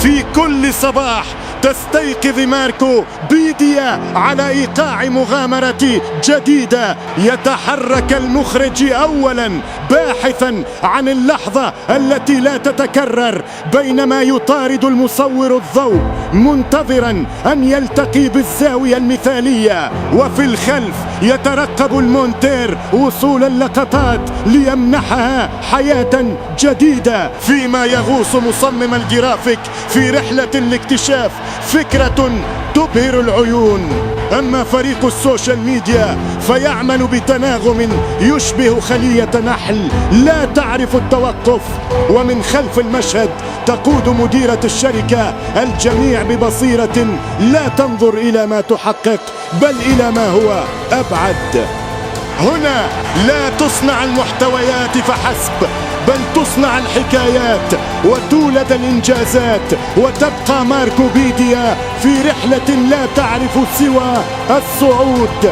في كل صباح تستيقظ ماركو بيديا على إيقاع مغامرة جديدة. يتحرك المخرج أولا باحثا عن اللحظة التي لا تتكرر، بينما يطارد المصور الضوء منتظرا أن يلتقي بالزاوية المثالية. وفي الخلف يترقب المونتير وصول اللقطات ليمنحها حياة جديدة، فيما يغوص مصمم الجرافيك في رحلة لاكتشاف فكرة تبهر العيون. أما فريق السوشيال ميديا فيعمل بتناغم يشبه خلية نحل لا تعرف التوقف. ومن خلف المشهد تقود مديرة الشركة الجميع ببصيرة لا تنظر إلى ما تحقق بل إلى ما هو أبعد. هنا لا تصنع المحتويات فحسب، بل تصنع الحكايات وتولد الإنجازات، وتبقى ماركو بيديا في رحلة لا تعرف سوى الصعود.